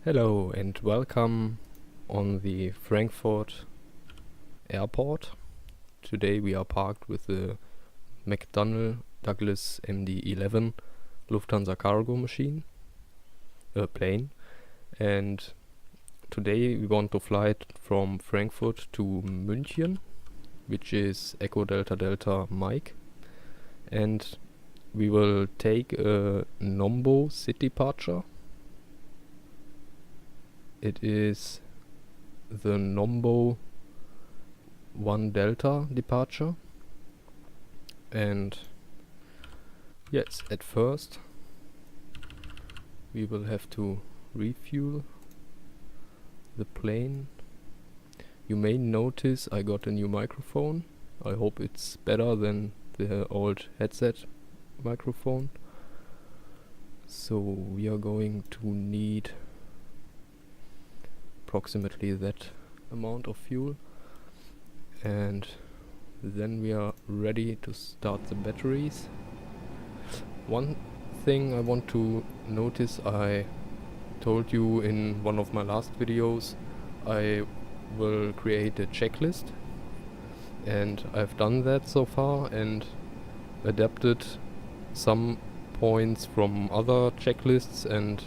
Hello and welcome on the Frankfurt airport. Today we are parked with the McDonnell Douglas MD-11 Lufthansa cargo plane, and today we want to fly from Frankfurt to München, which is Echo Delta Delta Mike, and we will take a Nombo city departure. It is the Nombo 1 Delta departure, and yes, at first we will have to refuel the plane. You may notice I got a new microphone. I hope it's better than the old headset microphone. So we are going to need approximately that amount of fuel, and then we are ready to start the batteries. One thing I want to notice, I told you in one of my last videos I will create a checklist, and I've done that so far and adapted some points from other checklists, and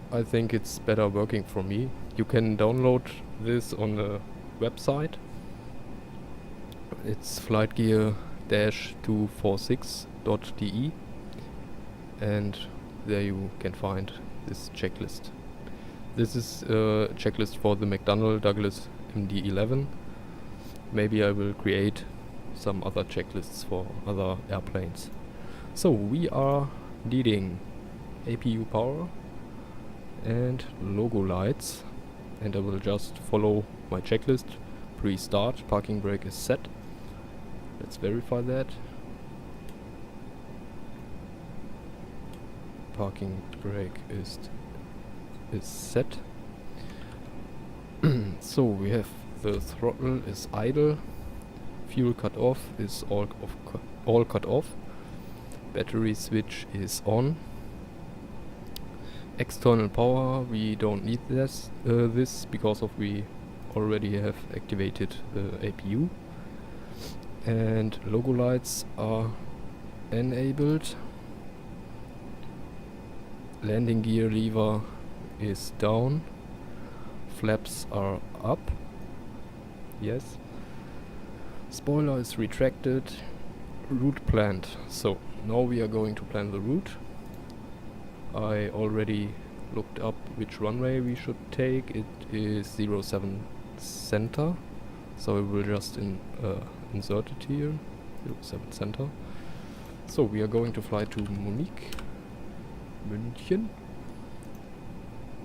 I think it's better working for me. You can download this on the website. It's flightgear-246.de, and there you can find this checklist. This is a checklist for the McDonnell Douglas MD-11. Maybe I will create some other checklists for other airplanes. So we are needing APU power and logo lights, and I will just follow my checklist. Pre-start, parking brake is set. Let's verify that. Parking brake is set. So we have the throttle is idle, fuel cut off is all cut off, battery switch is on. External power, we don't need this because of we already have activated the APU, and logo lights are enabled. Landing gear lever is down, flaps are up, yes. Spoiler is retracted, route planned. So now we are going to plan the route. I already looked up which runway we should take. It is 07 center, so we will just insert it here, 07 center. So we are going to fly to München.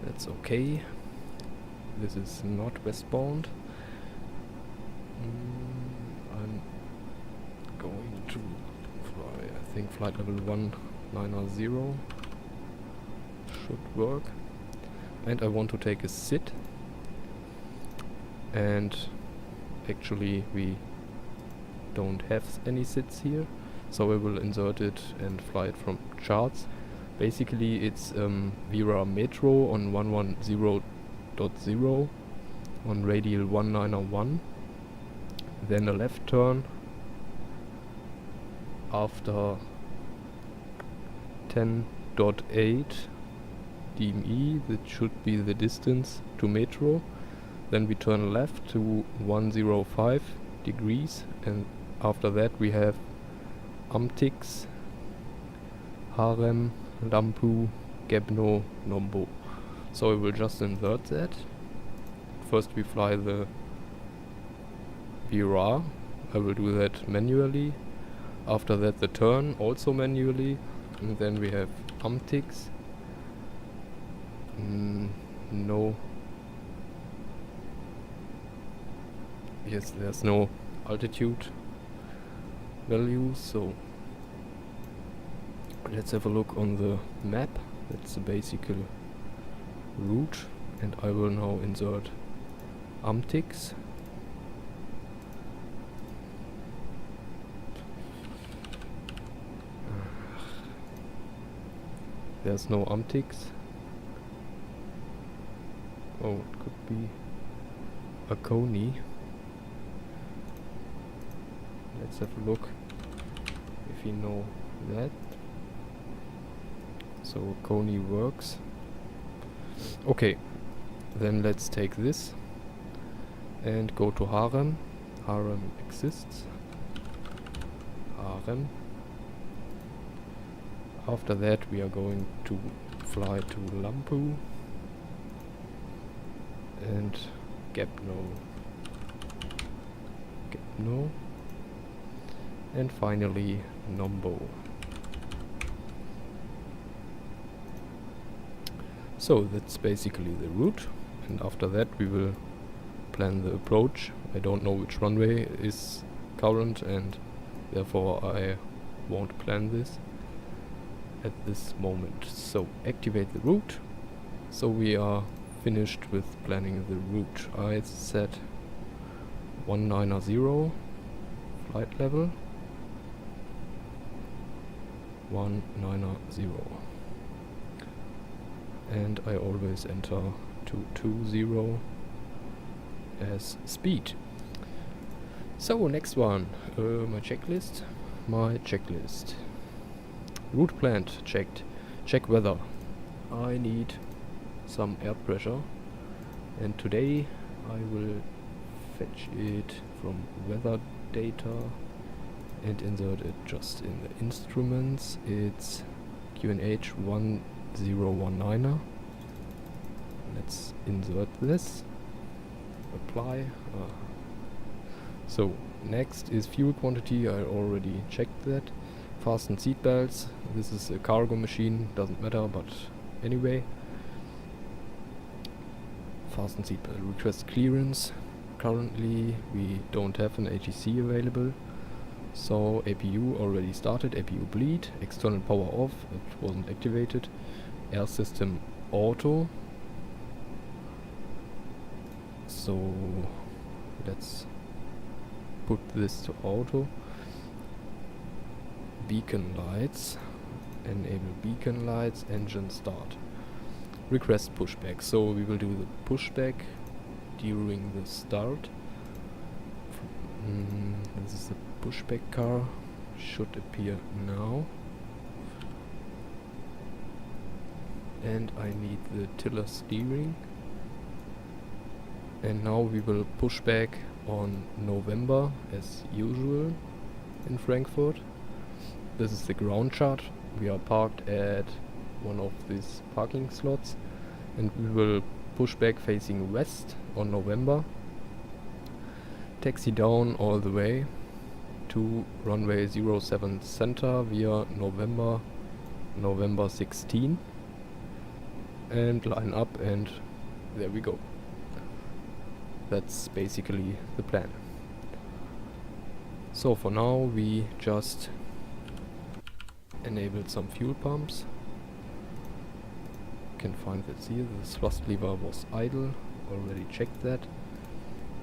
That's okay. This is not westbound. I'm going to fly, I think flight level 190 should work, and I want to take a sit, and actually we don't have any sits here, so I will insert it and fly it from charts. Basically it's Vira Metro on 110.0 on radial 191, then a left turn after 10.8 DME, that should be the distance to Metro. Then we turn left to 105 degrees, and after that we have Amtix, Harem, Lampu, Gebno, Nombo. So we will just insert that. First we fly the Vira. I will do that manually. After that the turn also manually, and then we have Amtix. No. Yes, there's no altitude value, so let's have a look on the map. That's the basic route, and I will now insert Amtix. There's no Amtix. Oh, it could be a Kony. Let's have a look if you know that. So Kony works. Okay, then let's take this and go to Harem. Harem exists. Harem. After that we are going to fly to Lampu and Gepno. And finally Nombo. So that's basically the route, and after that we will plan the approach. I don't know which runway is current, and therefore I won't plan this at this moment. So activate the route. So we are finished with planning the route. I set 190 flight level. 190. And I always enter 220 as speed. So next one, my checklist. Route planned, checked. Check weather. I need some air pressure, and today I will fetch it from weather data and insert it just in the instruments. It's QNH 1019er. Let's insert this. Apply. So next is fuel quantity. I already checked that. Fasten seat belts. This is a cargo machine, doesn't matter, but anyway. Fasten seat belt. Request clearance. Currently we don't have an ATC available. So APU already started. APU bleed. External power off. It wasn't activated. Air system auto. So let's put this to auto. Beacon lights. Enable beacon lights. Engine start. Request pushback. So we will do the pushback during the start. This is the pushback car. Should appear now. And I need the tiller steering. And now we will push back on November as usual in Frankfurt. This is the ground chart. We are parked at one of these parking slots, and we will push back facing west on November. Taxi down all the way to runway 07 center via November 16, and line up, and there we go. That's basically the plan. So for now we just enabled some fuel pumps. You can find that here. The thrust lever was idle, already checked that.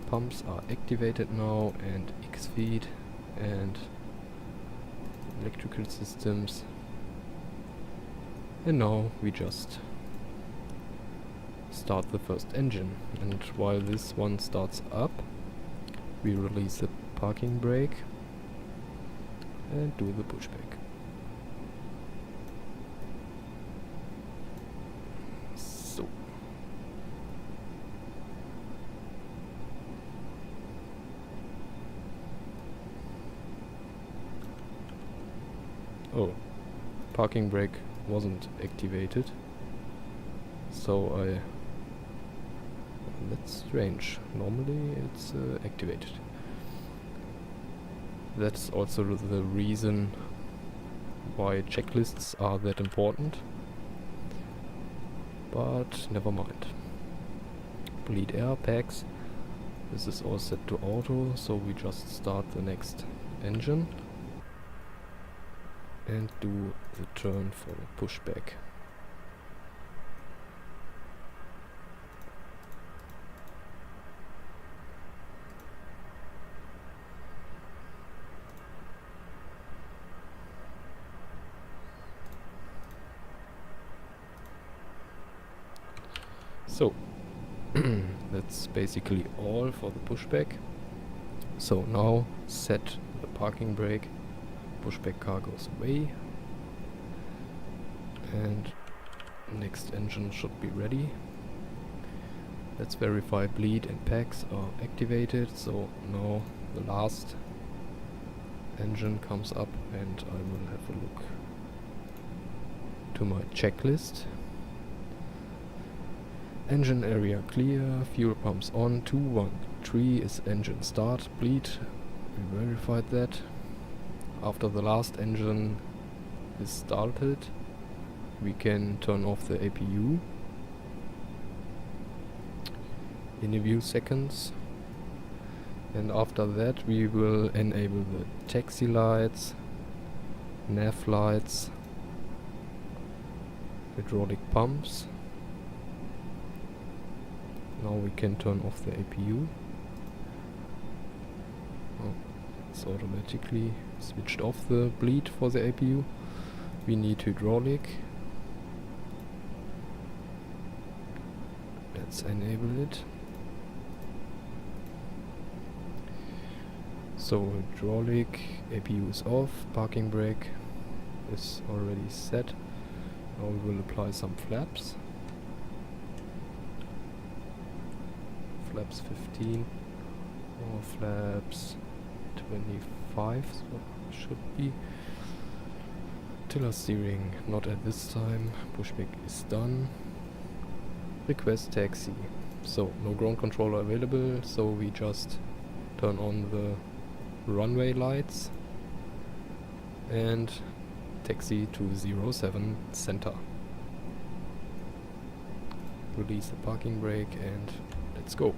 Pumps are activated now, and X-feed and electrical systems. And now we just start the first engine, and while this one starts up we release the parking brake and do the pushback. So parking brake wasn't activated, so that's strange. Normally it's activated. That's also the reason why checklists are that important. But never mind. Bleed air packs. This is all set to auto, so we just start the next engine and do the turn for the pushback. So That's basically all for the pushback. So now set the parking brake, pushback car goes away, and next engine should be ready. Let's verify bleed and packs are activated. So now the last engine comes up and I will have a look to my checklist. Engine area clear, fuel pumps on, 2, 1, 3 is engine start, bleed, we verified that. After the last engine is started, we can turn off the APU in a few seconds, and after that we will enable the taxi lights, nav lights, hydraulic pumps. Now we can turn off the APU. Oh, it's automatically switched off the bleed for the APU. We need hydraulic. Let's enable it. So hydraulic, APU is off, parking brake is already set. Now we will apply some flaps. Flaps 15 or flaps 25 so should be. Tiller steering not at this time. Pushback is done. Request taxi. So no ground controller available, so we just turn on the runway lights and taxi to 07 center. Release the parking brake and let's go.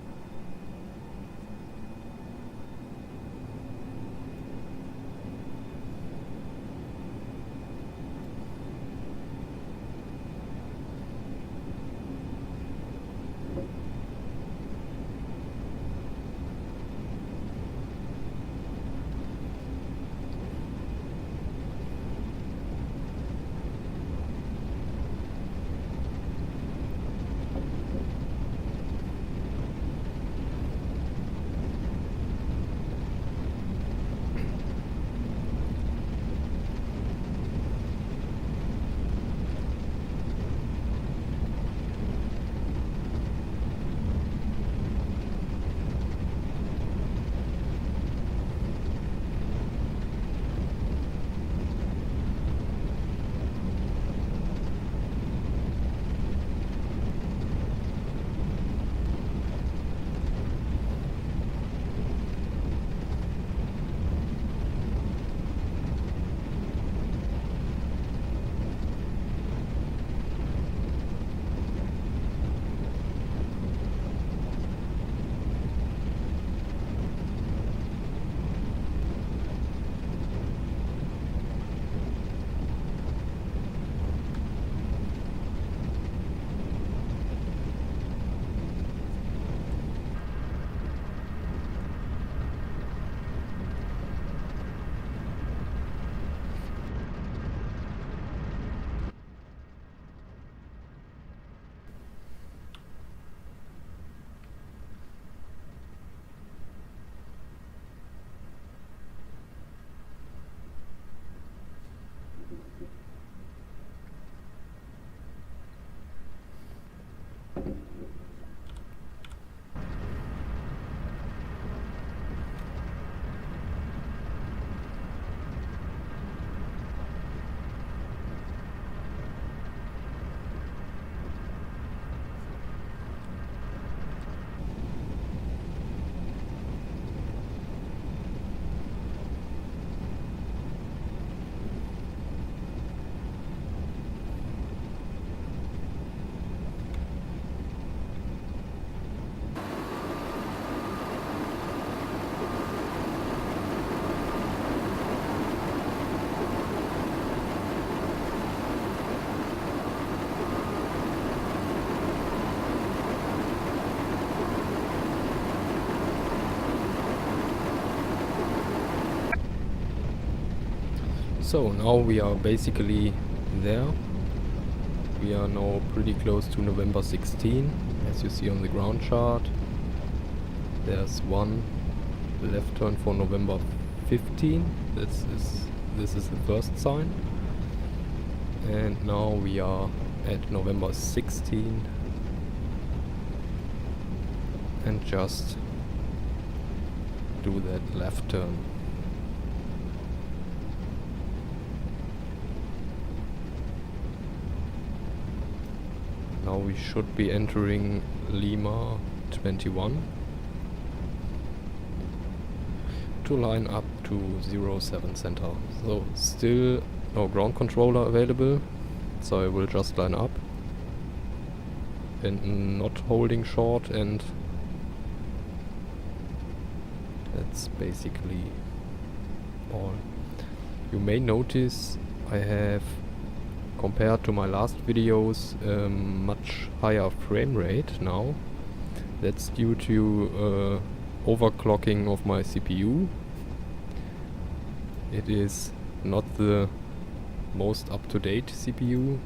So now we are basically there. we are now pretty close to November 16, as you see on the ground chart. There's one left turn for November 15. This is the first sign. And now we are at November 16 and just do that left turn. Now we should be entering Lima 21 to line up to 07 center. So still no ground controller available, so I will just line up and not holding short, and that's basically all. You may notice I have, compared to my last videos, much higher frame rate now. That's due to overclocking of my CPU. It is not the most up-to-date CPU,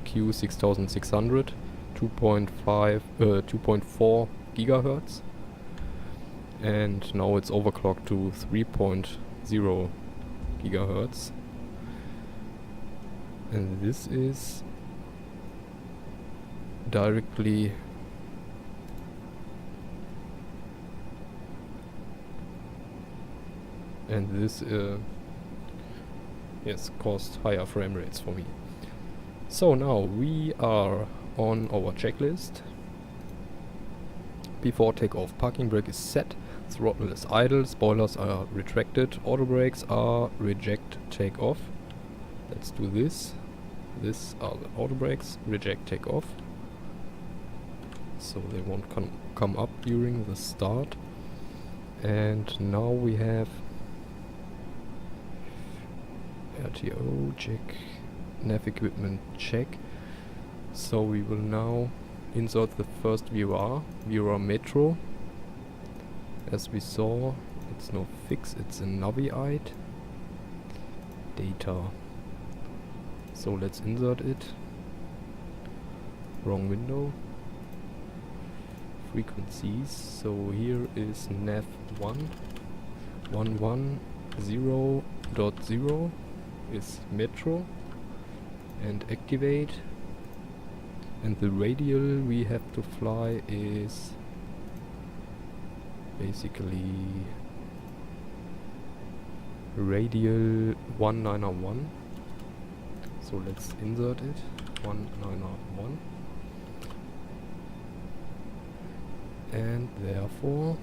Q6600, 2.4 gigahertz, and now it's overclocked to 3.0 gigahertz. And this is directly yes, caused higher frame rates for me. So now we are on our checklist. Before takeoff, parking brake is set, throttle is idle, spoilers are retracted, auto brakes are reject takeoff. Let's do this. These are the auto brakes, reject takeoff. So they won't come up during the start. And now we have RTO check, nav equipment check. So we will now insert the first VOR Metro. As we saw, it's no fix, it's a Navi-ite. Data. So let's insert it. Wrong window. Frequencies. So here is nav 1. 110.0 is Metro. And activate. And the radial we have to fly is basically radial 191. So let's insert it. 191. And therefore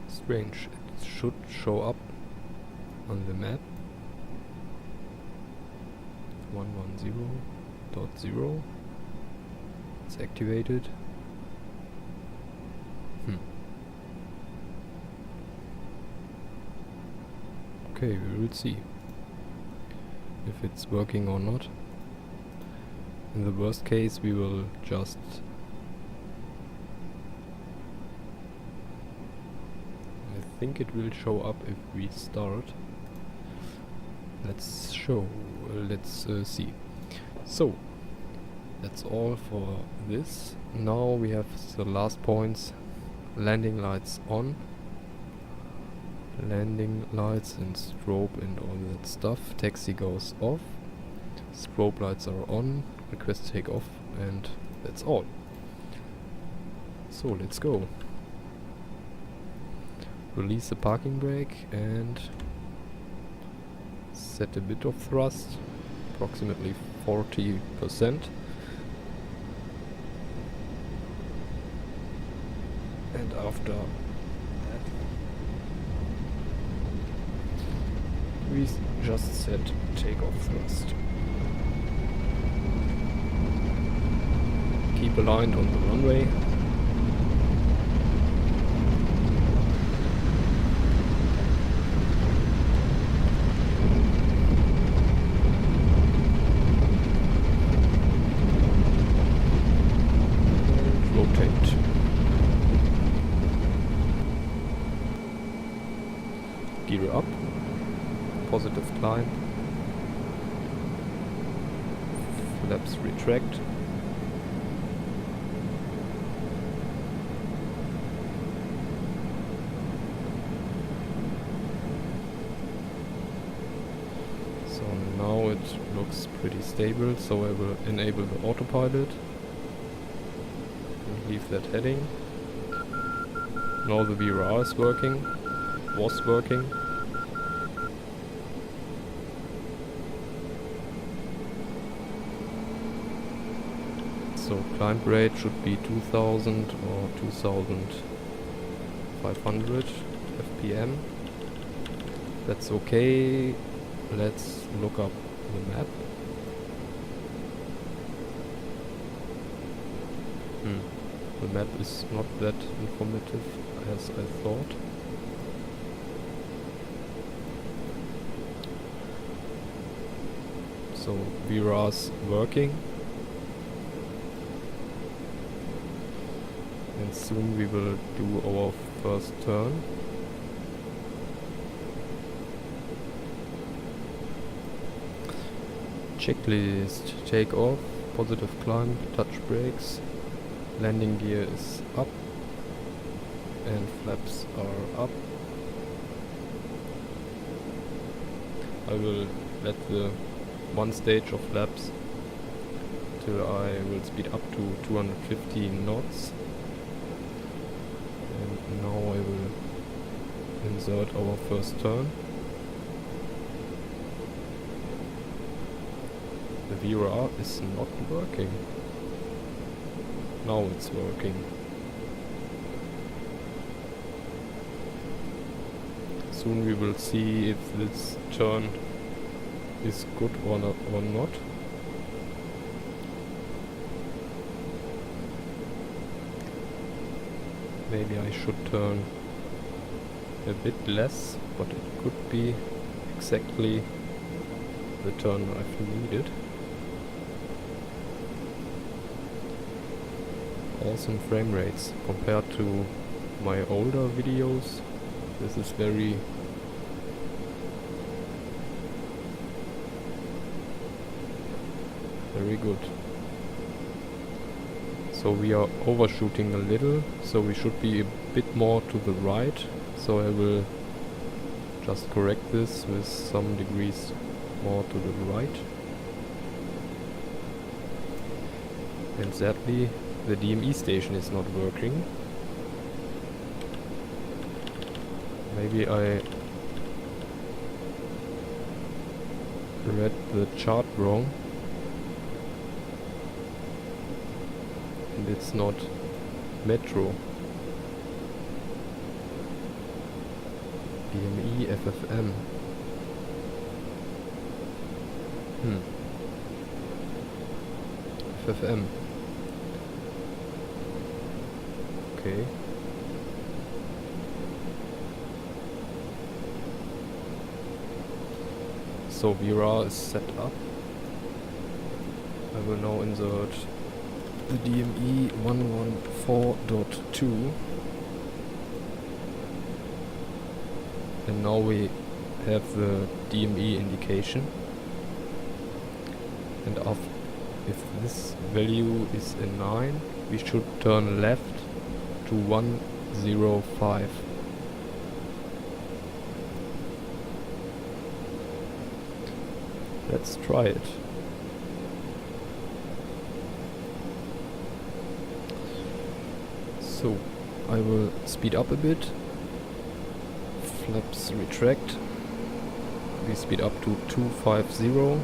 strange, it should show up on the map. 110.0. It's activated. Okay, we will see if it's working or not. In the worst case, we will just I think it will show up if we start. Let's see. So that's all for this. Now we have the last points. Landing lights on. Landing lights and strobe and all that stuff. Taxi goes off. Strobe lights are on. Request take off, and that's all. So let's go. Release the parking brake and set a bit of thrust, approximately 40%. And after that, we just set takeoff thrust. Keep aligned on the runway. positive climb. Flaps retract. So now it looks pretty stable, so I will enable the autopilot and leave that heading. Now the VRR is working, was working. So climb rate should be 2000 or 2500 FPM. That's okay. Let's look up the map. The map is not that informative as I thought. So VRA's working. And soon we will do our first turn. Checklist: take off, positive climb, touch brakes, landing gear is up and flaps are up. I will let the one stage of flaps till I will speed up to 250 knots. And now I will insert our first turn. The VRR is not working. Now it's working. Soon we will see if this turn is good or not. Maybe I should turn a bit less, but it could be exactly the turn I've needed. Awesome frame rates compared to my older videos. This is very good. So we are overshooting a little, so we should be a bit more to the right. So I will just correct this with some degrees more to the right. And sadly, the DME station is not working. Maybe I read the chart wrong. And it's not Metro. DME FFM. FFM. Okay. So VRR is set up. I will now insert the DME 114.2, and now we have the DME indication, and if this value is a 9, we should turn left to 105. Let's try it. So I will speed up a bit. Flaps retract. We speed up to 250.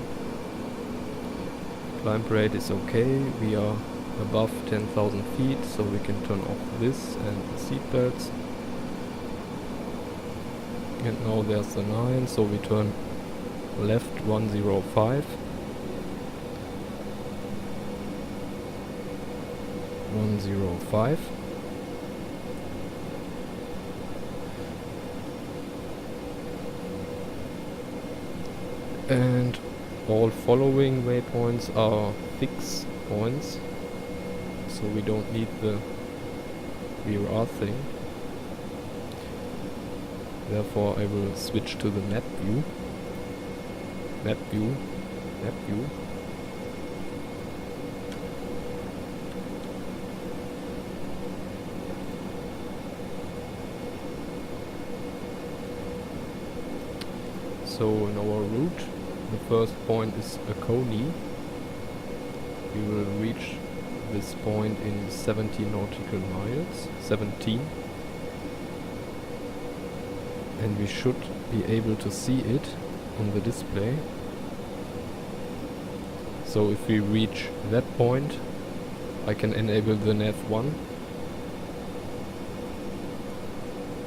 Climb rate is okay. We are above 10,000 feet, so we can turn off this and the seat belts. And now there's the 9, so we turn left 105. 105. And all following waypoints are fixed points, so we don't need the VRR thing. Therefore I will switch to the map view. Map view. Map view. So in our route, the first point is Akoni. We will reach this point in 70 nautical miles. 17. And we should be able to see it on the display. So if we reach that point, I can enable the nav1,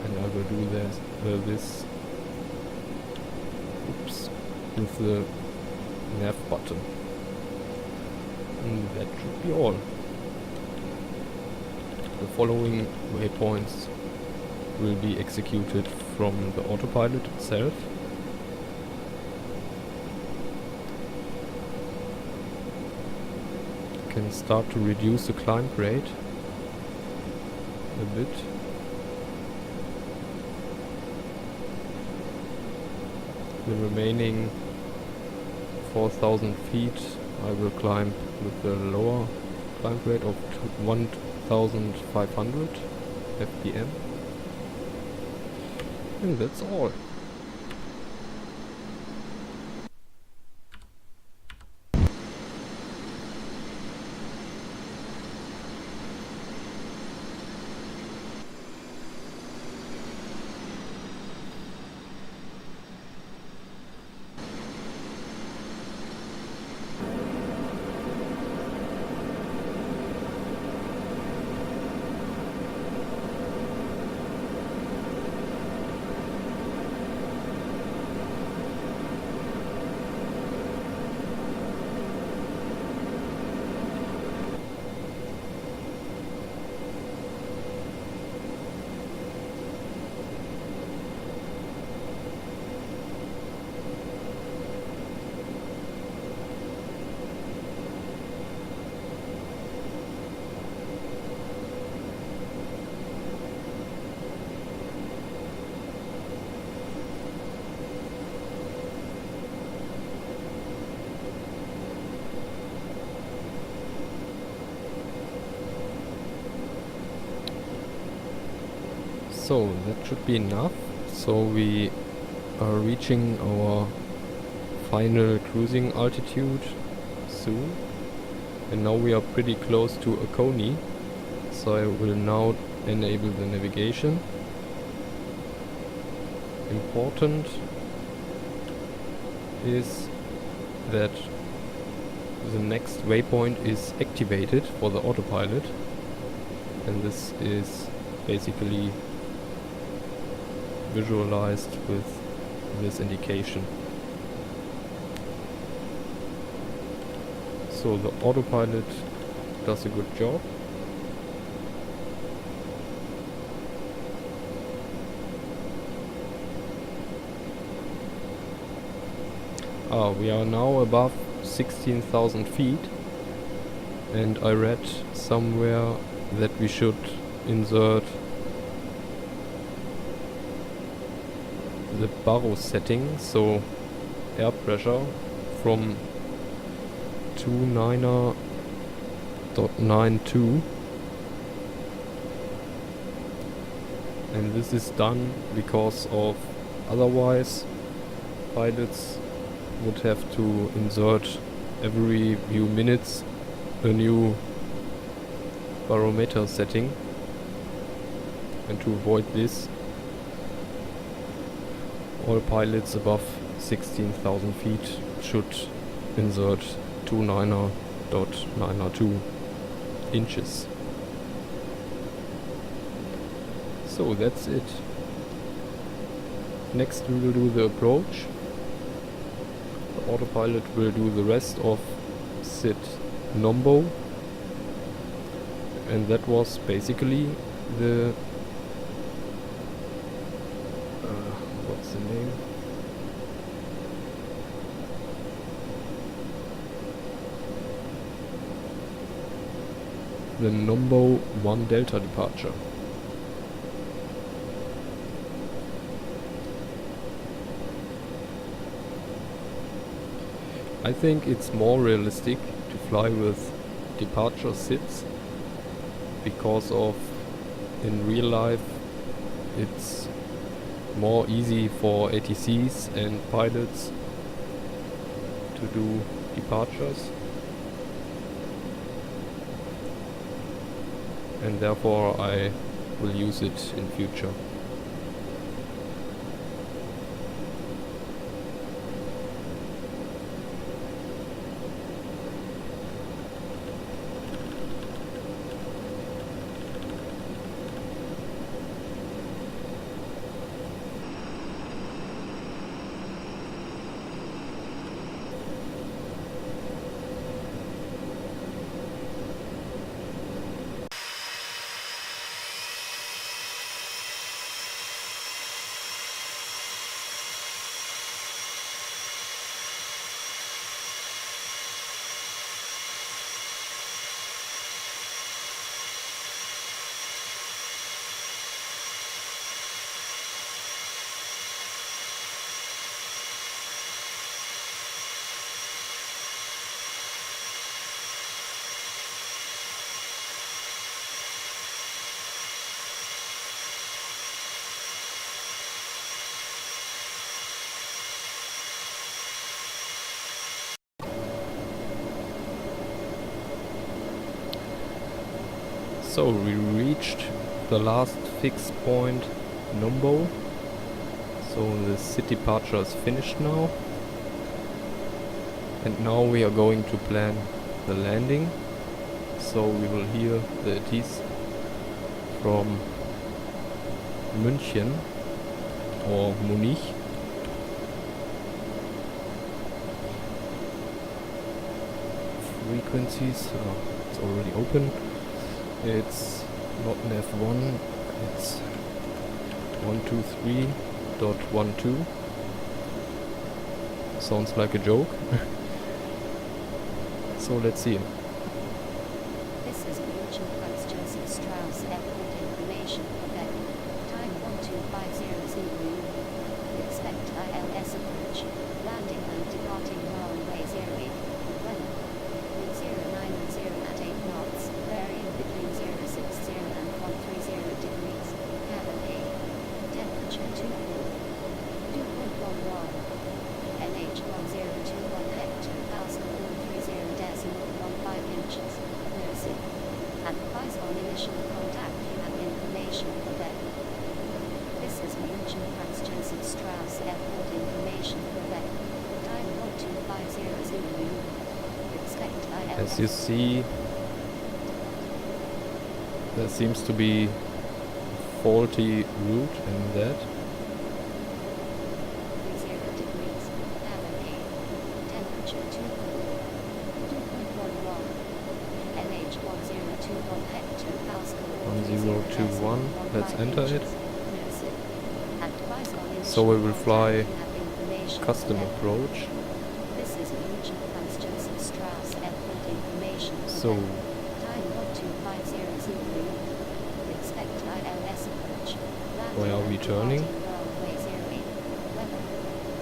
and I will do this with the nav button. And that should be all. The following waypoints will be executed from the autopilot itself. Can start to reduce the climb rate a bit. The remaining 4,000 feet I will climb with a lower climb rate of 1,500 FPM. And that's all. So that should be enough. So we are reaching our final cruising altitude soon. And now we are pretty close to Akoni. So I will now enable the navigation. Important is that the next waypoint is activated for the autopilot. And this is basically visualized with this indication. So the autopilot does a good job. We are now above 16,000 feet, and I read somewhere that we should insert the baro setting, so air pressure from 29.92, and this is done because of otherwise pilots would have to insert every few minutes a new barometer setting, and to avoid this, all pilots above 16,000 feet should insert 29.92 inches. So that's it. Next we will do the approach. The autopilot will do the rest of SID Nombo, and that was basically the what's the name? The Nombo 1 Delta departure. I think it's more realistic to fly with departure SIDs because of in real life it's more easy for ATCs and pilots to do departures, and therefore I will use it in future. So we reached the last fixed point, Numbo. So the city departure is finished now. And now we are going to plan the landing. So we will hear the ATs from München or Munich. Frequencies, it's already open. It's not an F1, it's 123.12. Sounds like a joke. So let's see. This is München Franz Joseph Strauss Airport information. Quebec. Time 1250 Zulu. Expect ILS approach. Landing and departing runway 08. Weather. Wind 090 at 8 knots. Varying between 060 and 130 degrees. Cabin A. Temperature 2.11. NH 1021 hectopascal 130.15 inches. Nursing. Advise on initial contact. You have information for them. This is München Franz Joseph Strauss Airport information for them. Time 1250 Zulu. Expect ILS. As you see, there seems to be a faulty route in that. 30 degrees. Cabin A. Temperature 2.11. NH 1021 hectopascal 1021. Let's enter it. Nursing. Advise on So we will initial fly contact. You have information custom for them. approach. This is München Franz Joseph Strauss Airport information for So them. Time 1250 Zulu. Expect ILS approach. Landing where are we and turning? departing runway 08. Weather.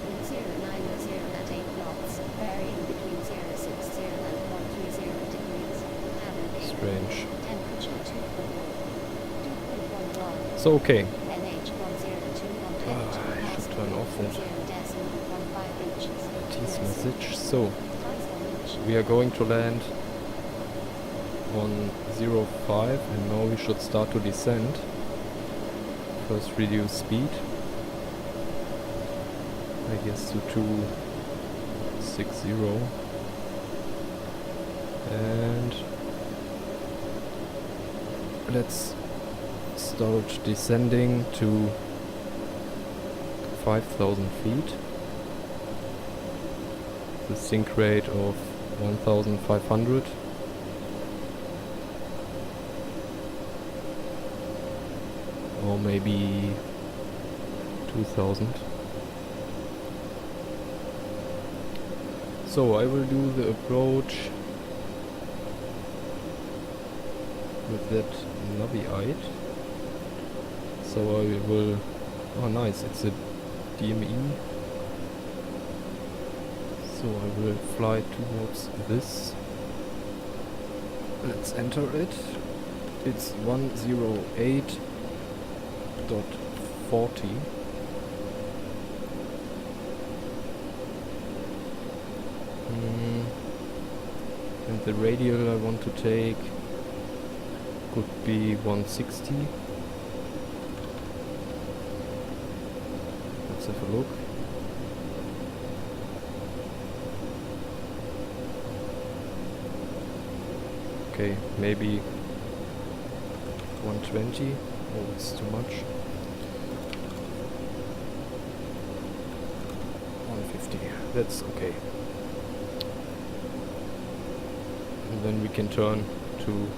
Wind 090 at 8 knots. Varying between 060 and 130 degrees. Cabin A. Strange. Temperature 2.11. So okay. NH 1021 I should turn off that 0.15 inches. AT's Nursing. message. So Advise on initial we are going to land on 05 and now we should start to descend. First reduce speed. I guess to 260. And let's start descending to 5,000 feet. The sink rate of 1,500. Or maybe 2,000. So I will do the approach with that Naviite. So I will... Oh nice, it's a DME So I will fly towards this. Let's enter it. It's 108.40. And the radial I want to take could be 160. Let's have a look. Okay, maybe 120. Oh, it's too much. 150. That's okay. And then we can turn to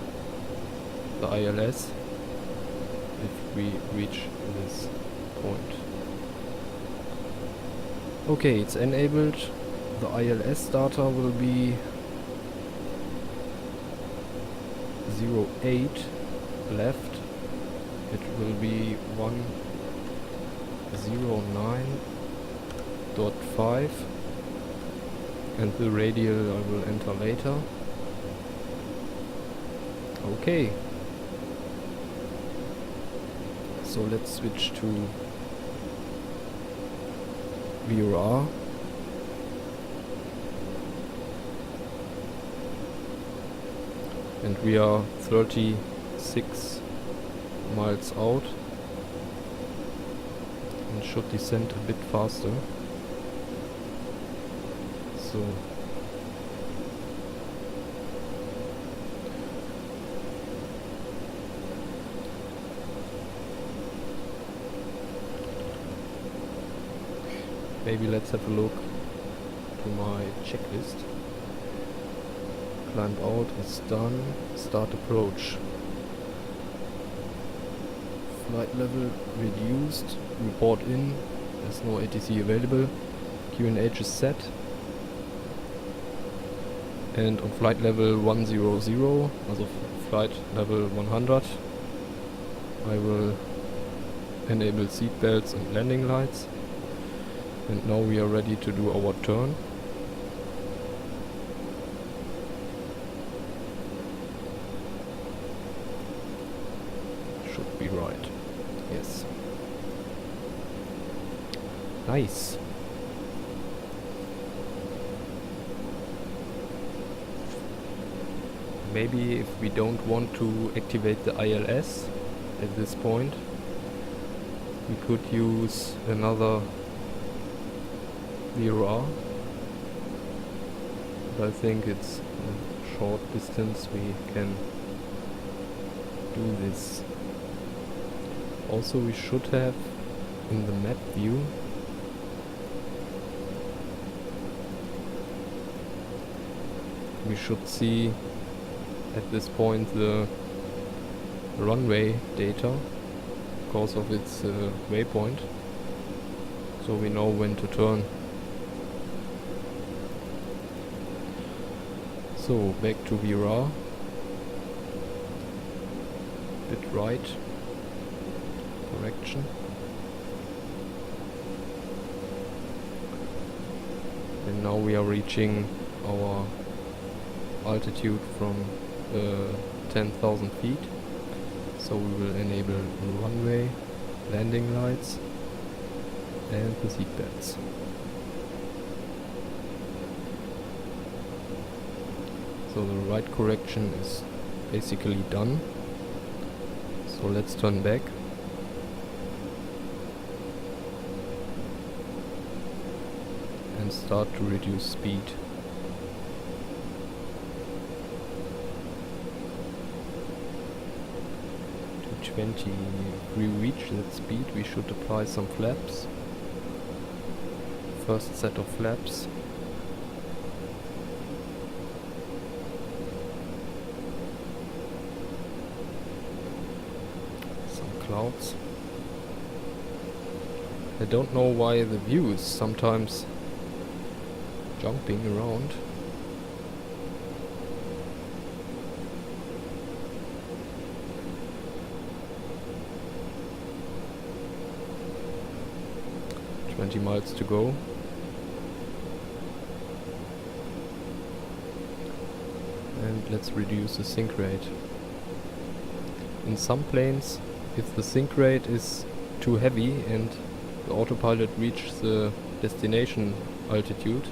the ILS if we reach this point. Okay, it's enabled. The ILS data will be 08 left. It will be 109.5, and the radial I will enter later. Okay, so let's switch to VRR. And we are 36 miles out and should descend a bit faster. So maybe let's have a look to my checklist. Climb out is done. Start approach. Flight level reduced. Report in. There's no ATC available. QNH is set. And on flight level 100, also flight level 100, I will enable seat belts and landing lights. And now we are ready to do our turn. Should be right. Yes. Nice. Maybe if we don't want to activate the ILS at this point, we could use another VRR. But I think it's a short distance, we can do this. Also, we should have in the map view we should see at this point the runway data because of its waypoint, so we know when to turn. So back to VRR, bit right, correction, and now we are reaching our altitude from 10,000 feet, so we will enable the runway, landing lights and the seat belts. So the right correction is basically done, so let's turn back. And start to reduce speed. 220. If we reach that speed, we should apply some flaps. First set of flaps. Some clouds. I don't know why the view is sometimes jumping around. .20 miles to go. let's reduce the sink rate. In some planes, if the sink rate is too heavy and the autopilot reaches the destination altitude,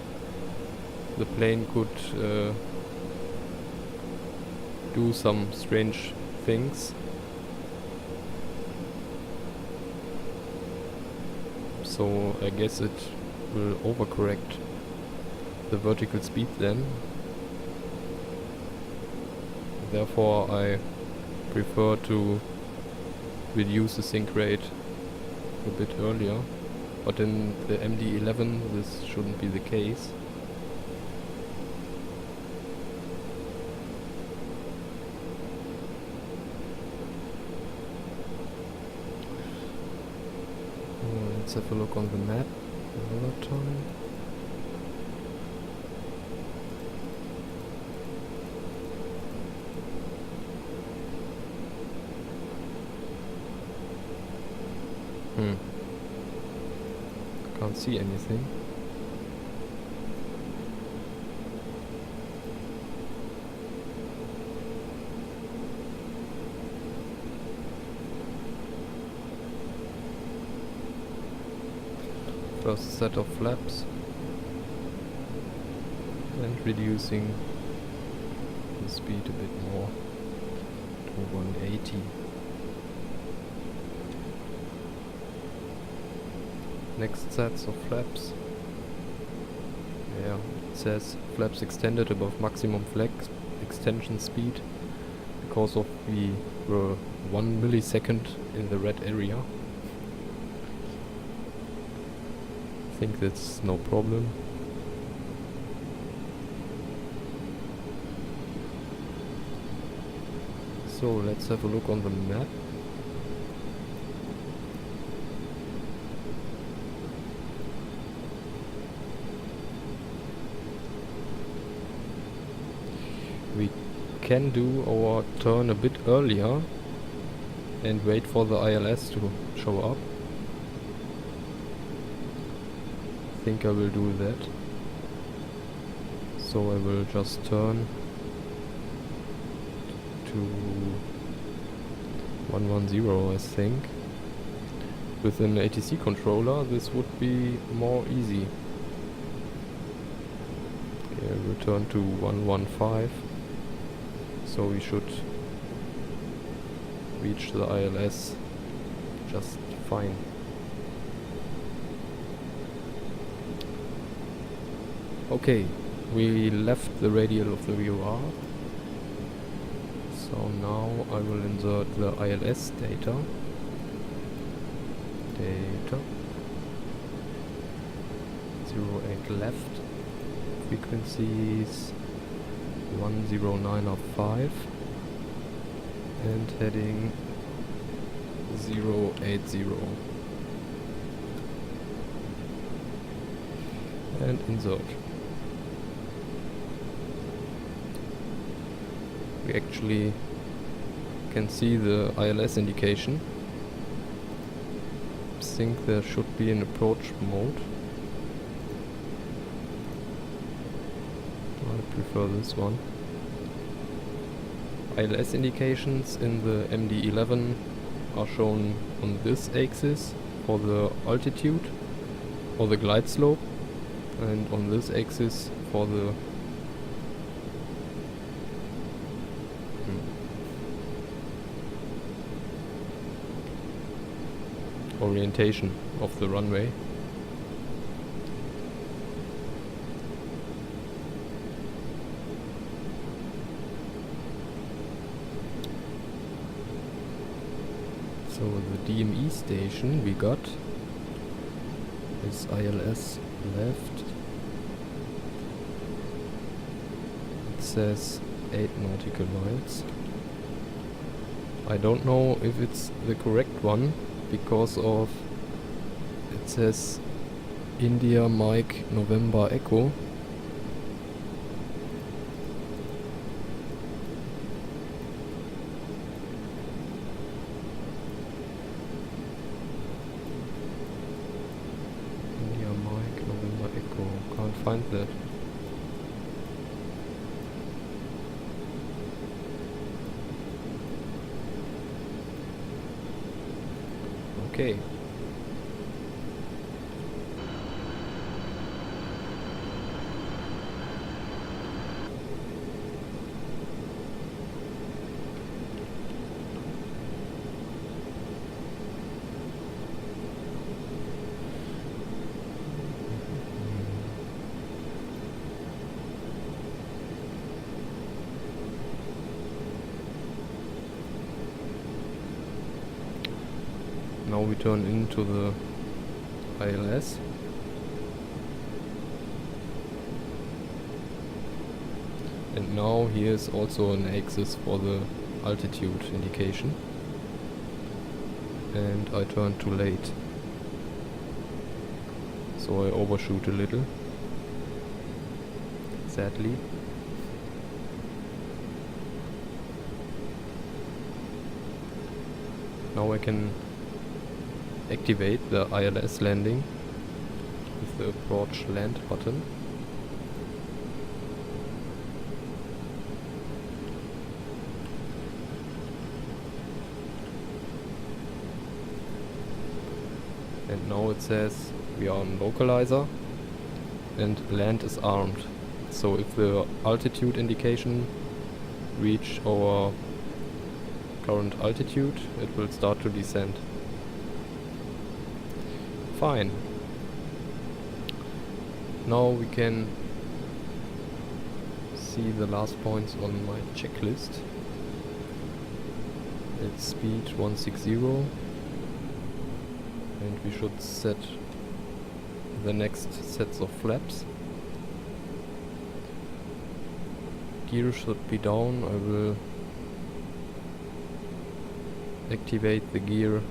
the plane could do some strange things. So I guess it will overcorrect the vertical speed then. Therefore I prefer to reduce the sink rate a bit earlier, but in the MD-11 this shouldn't be the case. Let's have a look on the map another time. Can't see anything. First set of flaps and reducing the speed a bit more to 180. Next sets of flaps. Yeah, it says flaps extended above maximum flex extension speed because of we were 1 millisecond in the red area. I think that's no problem. So let's have a look on the map. We can do our turn a bit earlier and wait for the ILS to show up. I think I will do that. So I will just turn to 110, I think. With an ATC controller this would be more easy. Okay, I will turn to 115. So we should reach the ILS just fine. Okay, we left the radial of the VOR. So now I will insert the ILS data. Data 08 left. Frequencies 10905 and heading 080 and insert. We actually can see the ILS indication. I think there should be an approach mode. I prefer this one. ILS indications in the MD-11 are shown on this axis for the altitude or the glide slope, and on this axis for the orientation of the runway. So the DME station we got is ILS left. It says 8 nautical miles. I don't know if it's the correct one because of it says India Mike November Echo. India Mike November Echo. Can't find that. Okay. Now we turn into the ILS. And now here's also an axis for the altitude indication. And I turn too late. So I overshoot a little. Sadly. Now I can activate the ILS landing with the approach land button. And now it says we are on localizer and land is armed. So if the altitude indication reach our current altitude, it will start to descend. Fine. Now we can see the last points on my checklist. It's speed 160, and we should set the next sets of flaps. Gear should be down. I will activate the gear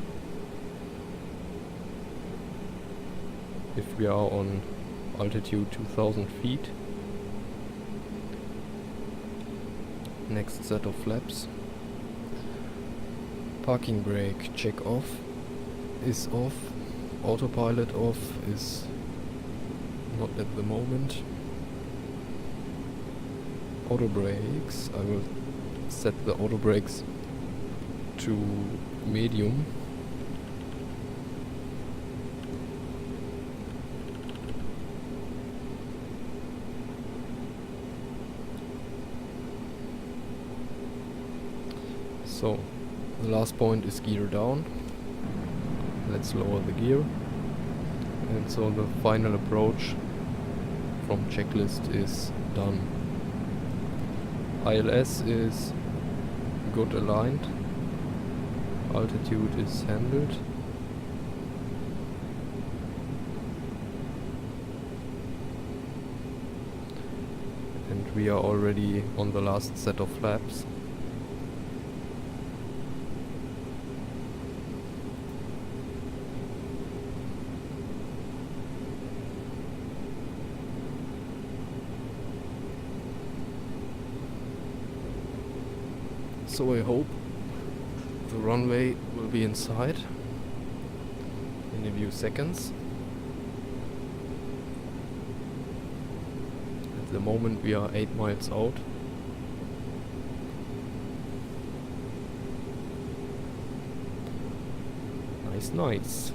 if we are on altitude 2000 feet. Next set of flaps. Parking brake check off is off. Autopilot off is not at the moment. Auto brakes, I will set the auto brakes to medium. So, the last point is gear down. Let's lower the gear. And so the final approach from checklist is done. ILS is good aligned. Altitude is handled. And we are already on the last set of flaps. So I hope the runway will be in sight in a few seconds. At the moment we are 8 miles out. Nice, nice.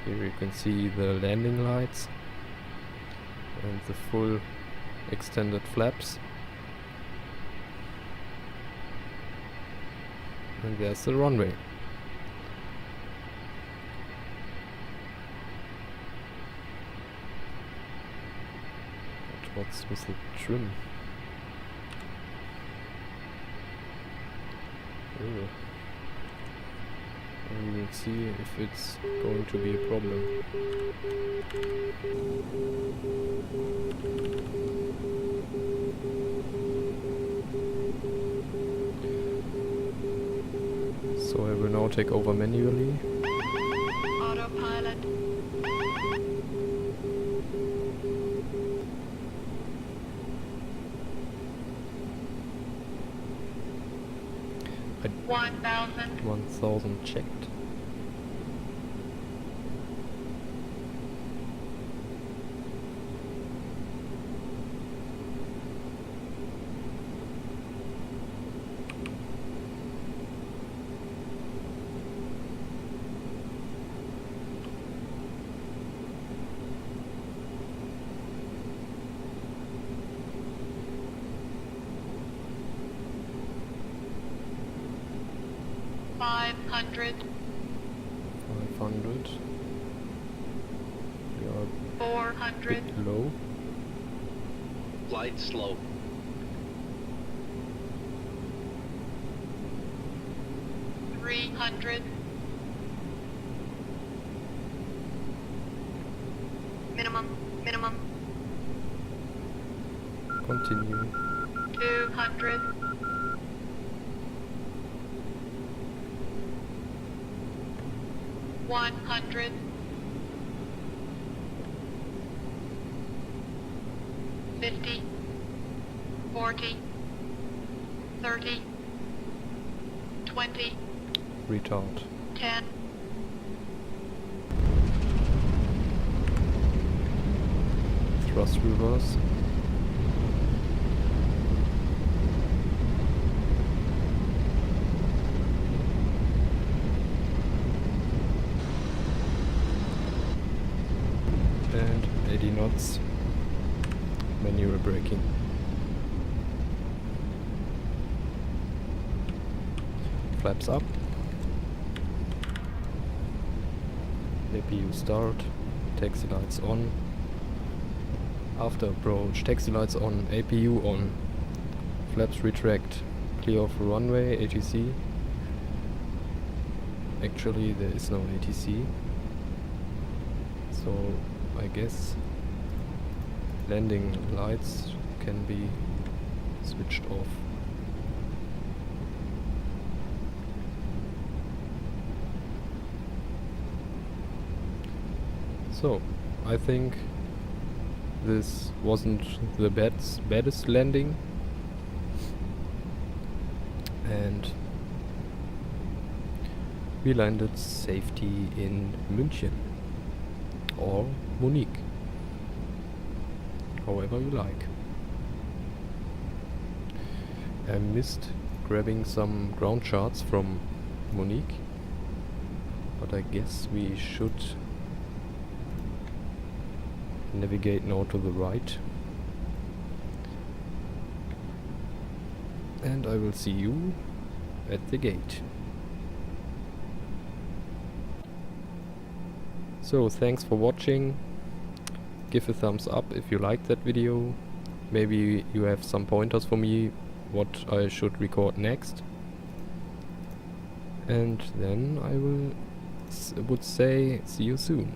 Here you can see the landing lights and the full extended flaps. And there's the runway. But what's with the trim? Ugh. And we'll see if it's going to be a problem. So I will now take over manually. Autopilot. I 1000. 1000 checked. 500, 500. We are a 400, bit low. Flight slow. 300, minimum, Continue. 200, 100, 50, 40, 30, 20, Retard. 10, Thrust reverse. And 80 knots. Manual braking. Flaps up. APU start. Taxi lights on. After approach, taxi lights on, APU on. Flaps retract. Clear of runway, ATC. Actually, there is no ATC. So, I guess landing lights can be switched off. So, I think this wasn't the baddest landing, and we landed safety in München or Munich, however you like. I missed grabbing some ground charts from Munich, but I guess we should navigate now to the right, and I will see you at the gate. So thanks for watching. Give a thumbs up if you liked that video. Maybe you have some pointers for me what I should record next, and then I would say see you soon.